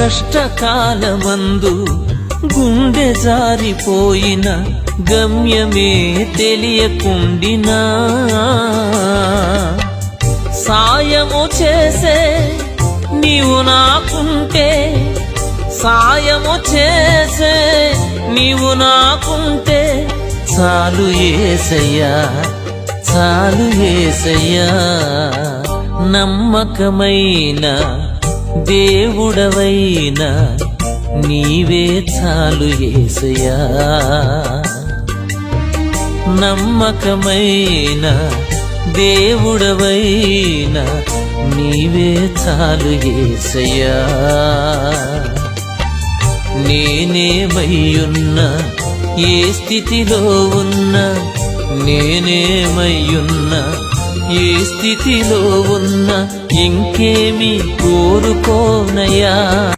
కష్టకాలమందు గుండె జారిపోయిన గమ్యమే తెలియకుండినా సాయము చేసే నీవు నాకుంటే, సాయము చేసే నీవు నాకుంటే చాలు యేసయ్యా, చాలు యేసయ్యా. నమ్మకమైన దేవుడవైన నీవే చాలు యేసయ్యా. నమ్మకమైన దేవుడవైన నీవే చాలు యేసయ్యా. నేనేమయ్యున్నా, ఏ స్థితిలో ఉన్నా, నేనేమయ్యున్నా, ఏ స్థితిలో ఉన్నా ఇంకేమి కోరుకోనయ్యా.